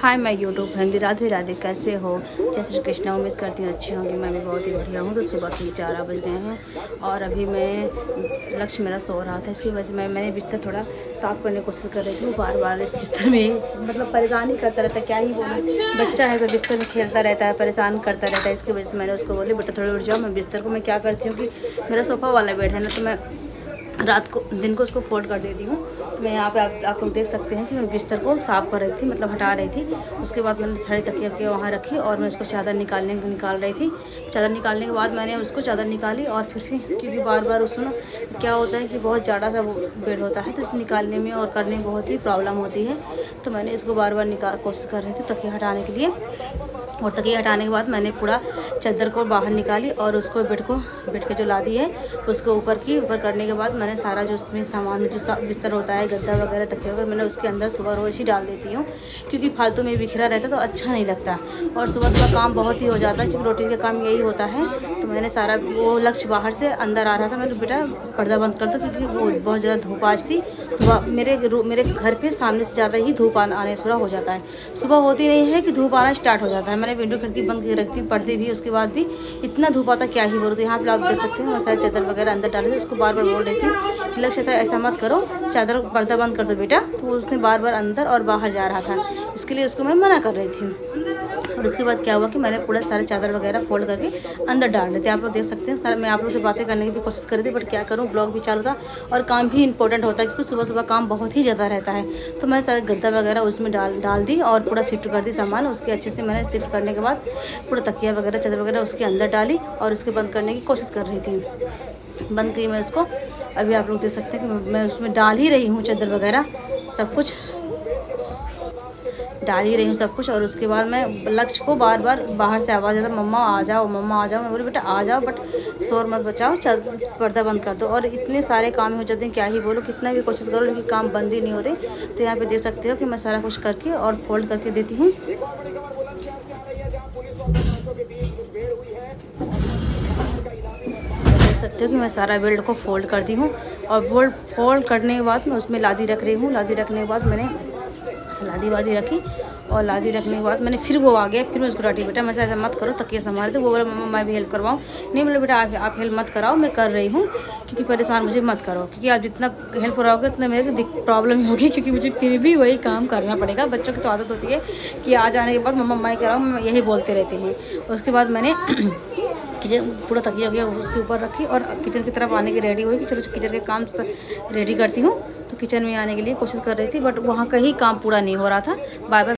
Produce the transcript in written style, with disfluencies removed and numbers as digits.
हाय मैं YouTube family, Radhe Radhe. कैसे हो? जय श्री कृष्ण। उम्मीद करती हूँ अच्छी होंगी। मैं भी बहुत ही बढ़िया हूँ। तो सुबह के 4 बज गए हैं और अभी मैं लक्ष्य मेरा सो रहा था। इसकी वजह से मैंने बिस्तर थोड़ा साफ़ करने की कोशिश कर रही थी। वो बार बार इस बिस्तर में मतलब परेशान ही करता रहता है। क्या ही बोलूँ, बच्चा है तो बिस्तर में खेलता रहता है, परेशान करता रहता है। इसकी वजह से मैंने उसको बोली बेटा थोड़ी उठ जाओ। मैं बिस्तर को मैं क्या करती हूँ कि मेरा सोफ़ा वाला बेड है ना, तो मैं रात को दिन को उसको फोल्ड कर देती हूँ। तो मैं यहाँ पे आप लोग देख सकते हैं कि मैं बिस्तर को साफ़ कर रही थी, मतलब हटा रही थी। उसके बाद मैंने सारी तकिया के वहाँ रखी और मैं उसको चादर निकाल रही थी। चादर निकालने के बाद मैंने उसको चादर निकाली और फिर क्योंकि बार बार उसमें क्या होता है कि बहुत ज़्यादा सा वो बेड होता है, तो इसे निकालने में और करने में बहुत ही प्रॉब्लम होती है। तो मैंने इसको बार बार कोशिश कर रही थी तकिया हटाने के लिए। और तकिया हटाने के बाद मैंने पूरा चादर को बाहर निकाली और उसको बेड के जो लादी है उसको ऊपर करने के बाद मैंने सारा जो उसमें सामान जो बिस्तर होता है, गद्दा वगैरह, तकिया वगैरह, मैंने उसके अंदर सुबह रोज़ ही डाल देती हूँ। क्योंकि फालतू में बिखरा रहता तो अच्छा नहीं लगता और सुबह काम बहुत ही हो जाता है, क्योंकि रोटी का काम यही होता है। तो मैंने सारा वो लक्ष्य बाहर से अंदर आ रहा था, मैंने बेटा पर्दा बंद कर दो, क्योंकि वो बहुत ज़्यादा धूप आज थी। तो मेरे घर पे सामने से ज़्यादा ही धूप आने शुरू हो जाता है। सुबह होती नहीं है कि धूप आना स्टार्ट हो जाता है। मैंने विंडो खिड़की बंद करके रखती हूँ, पर्दे भी, उसके बाद भी इतना धूप आता क्या ही बोलो। तो यहाँ पर आप देख सकते हैं मैं सारी चादर वगैरह अंदर डाली थी। उसको बार बार बोल रही थी कि लक्ष्य ऐसा मत करो, चादर पर्दा बंद कर दो बेटा। तो उसने बार बार अंदर और बाहर जा रहा था, इसके लिए उसको मैं मना कर रही थी। और उसके बाद क्या हुआ कि मैंने पूरा सारे चादर वगैरह फोल्ड करके अंदर डाल रहे थे। आप लोग देख सकते हैं। मैं आप लोग से बातें करने की भी कोशिश कर रही थी, बट क्या करूँ, ब्लॉग भी चालू था और काम भी इंपॉर्टेंट होता है, क्योंकि सुबह सुबह काम बहुत ही ज़्यादा रहता है। तो मैं सारे गद्दा वगैरह उसमें डाल दी और पूरा शिफ्ट कर दी सामान। उसके अच्छे से मैंने शिफ्ट करने के बाद पूरा तकिया वगैरह, चादर वगैरह उसके अंदर डाली और उसके बंद करने की कोशिश कर रही थी। बंद की मैं उसको। अभी आप लोग देख सकते हैं कि मैं उसमें डाल ही रही हूँ, चादर वगैरह सब कुछ डाल ही रही हूँ सब कुछ। और उसके बाद मैं लक्ष्य को बार बार बाहर से आवाज़ आता, मम्मा आ जाओ, मम्मा आ जाओ। मैं बोली बेटा आ जाओ, बट शोर मत बचाओ, पर्दा बंद कर दो। और इतने सारे काम हो जाते हैं, क्या ही बोलो, कितना भी कोशिश करो लेकिन काम बंद ही नहीं होते। तो यहाँ पे देख सकते हो कि मैं सारा कुछ करके और फोल्ड करके देती हूँ। देख सकते हो कि मैं सारा बेल्ट को फोल्ड कर दी हूँ और फोल्ड करने के बाद मैं उसमें लादी रख रही हूँ। लादी रखने के बाद मैंने लादी रखी और लादी रखने के बाद मैंने फिर वो आ गया, फिर मैं उसको डांटी बेटा मैं ऐसा मत करो, तकिया संभाल दे। वो बोला मम्मा मैं भी हेल्प करवाऊँ। नहीं बोले बेटा आप हेल्प मत कराओ, मैं कर रही हूँ, क्योंकि परेशान मुझे मत करो, क्योंकि आप जितना हेल्प कराओगे उतना मेरे प्रॉब्लम ही होगी, क्योंकि मुझे फिर भी वही काम करना पड़ेगा। बच्चों की तो आदत होती है कि आ जाने के बाद मम्मा मैं कराऊँ, यही बोलते रहते हैं। उसके बाद मैंने किचन पूरा तकिया वकिया उसके ऊपर रखी और किचन की तरफ आने की रेडी हुई कि चलो किचन के काम रेडी करती हूँ। तो किचन में आने के लिए कोशिश कर रही थी, बट वहाँ का ही काम पूरा नहीं हो रहा था। बार बार